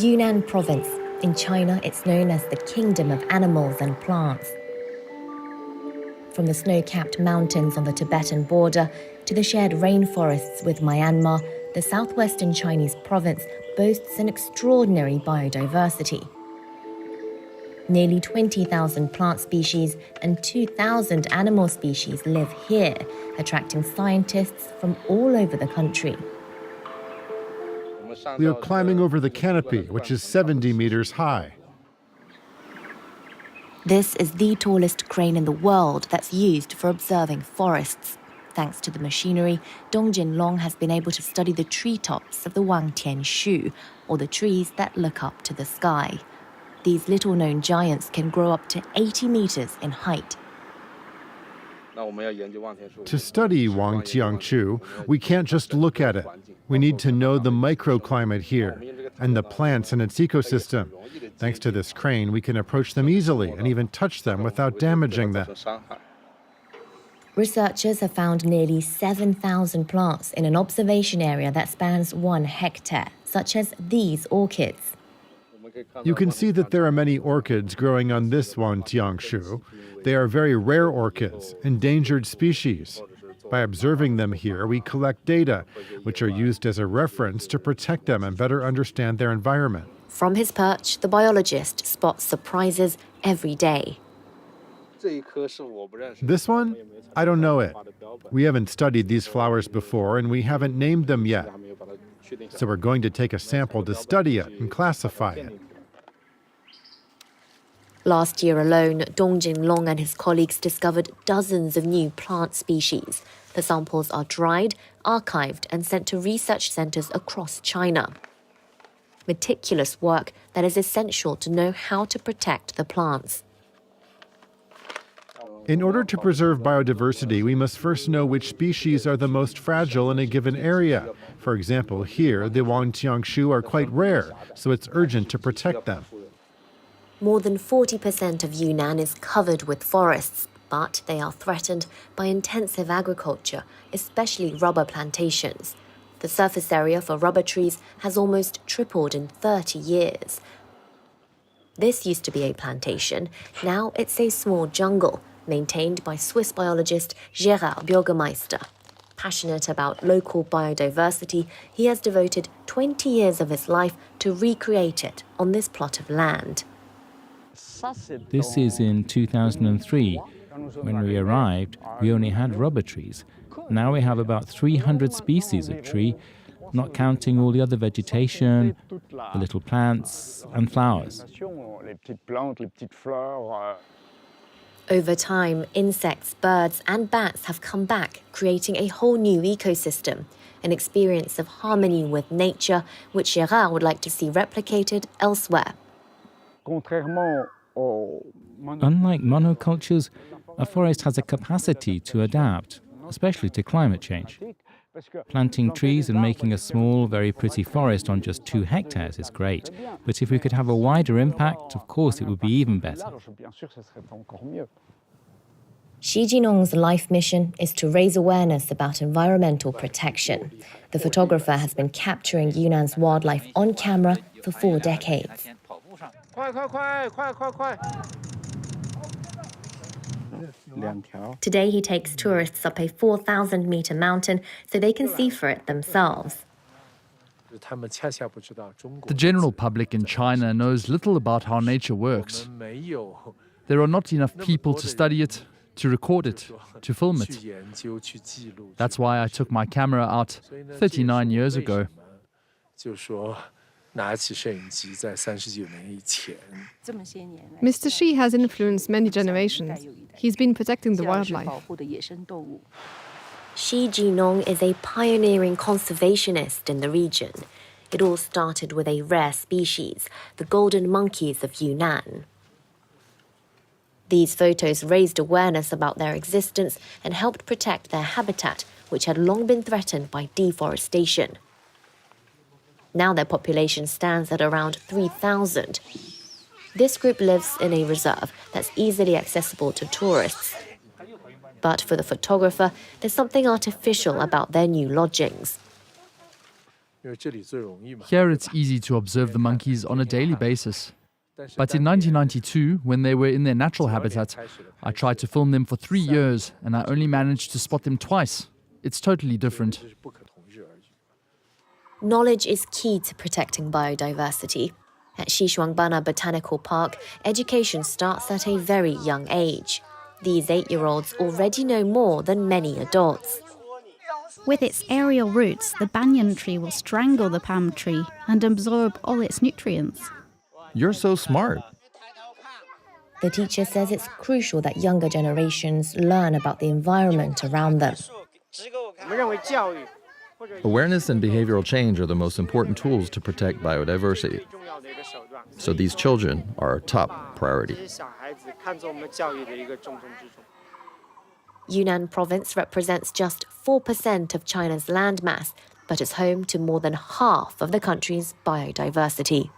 Yunnan province. In China, it's known as the kingdom of animals and plants. From the snow-capped mountains on the Tibetan border to the shared rainforests with Myanmar, the southwestern Chinese province boasts an extraordinary biodiversity. Nearly 20,000 plant species and 2,000 animal species live here, attracting scientists from all over the country. We are climbing over the canopy, which is 70 meters high. This is the tallest crane in the world that's used for observing forests. Thanks to the machinery, Dongjin Long has been able to study the treetops of the Wangtian Shu, or the trees that look up to the sky. These little-known giants can grow up to 80 meters in height. To study Wangtiangshu, we can't just look at it. We need to know the microclimate here and the plants in its ecosystem. Thanks to this crane, we can approach them easily and even touch them without damaging them. Researchers have found nearly 7,000 plants in an observation area that spans 1 hectare, such as these orchids. You can see that there are many orchids growing on this Wangtiangshu. They are very rare orchids, endangered species. By observing them here, we collect data, which are used as a reference to protect them and better understand their environment. From his perch, the biologist spots surprises every day. This one? I don't know it. We haven't studied these flowers before, and we haven't named them yet. So we're going to take a sample to study it and classify it. Last year alone, Dongjin Long and his colleagues discovered dozens of new plant species. The samples are dried, archived, and sent to research centers across China. Meticulous work that is essential to know how to protect the plants. In order to preserve biodiversity, we must first know which species are the most fragile in a given area. For example, here, the Wangtiangshu are quite rare, so it's urgent to protect them. More than 40% of Yunnan is covered with forests, but they are threatened by intensive agriculture, especially rubber plantations. The surface area for rubber trees has almost tripled in 30 years. This used to be a plantation. Now it's a small jungle, maintained by Swiss biologist Gerard Bürgermeister. Passionate about local biodiversity, he has devoted 20 years of his life to recreate it on this plot of land. This is in 2003. When we arrived, we only had rubber trees. Now we have about 300 species of tree, not counting all the other vegetation, the little plants and flowers. Over time, insects, birds and bats have come back, creating a whole new ecosystem, an experience of harmony with nature, which Gerard would like to see replicated elsewhere. Unlike monocultures, a forest has a capacity to adapt, especially to climate change. Planting trees and making a small, very pretty forest on just 2 hectares is great, but if we could have a wider impact, of course it would be even better. Xi Jinping's life mission is to raise awareness about environmental protection. The photographer has been capturing Yunnan's wildlife on camera for 4 decades. Today he takes tourists up a 4,000-meter mountain so they can see for it themselves. The general public in China knows little about how nature works. There are not enough people to study it, to record it, to film it. That's why I took my camera out 39 years ago. Mr. Xi has influenced many generations. He's been protecting the wildlife. Xi Jinping is a pioneering conservationist in the region. It all started with a rare species, the golden monkeys of Yunnan. These photos raised awareness about their existence and helped protect their habitat, which had long been threatened by deforestation. Now their population stands at around 3,000. This group lives in a reserve that's easily accessible to tourists. But for the photographer, there's something artificial about their new lodgings. Here it's easy to observe the monkeys on a daily basis. But in 1992, when they were in their natural habitat, I tried to film them for 3 years and I only managed to spot them twice. It's totally different. Knowledge is key to protecting biodiversity. At Xishuangbana Botanical Park, education starts at a very young age. These 8-year-olds already know more than many adults. With its aerial roots, the banyan tree will strangle the palm tree and absorb all its nutrients. You're so smart. The teacher says it's crucial that younger generations learn about the environment around them. Awareness and behavioral change are the most important tools to protect biodiversity. So these children are our top priority. Yunnan province represents just 4% of China's landmass, but is home to more than half of the country's biodiversity.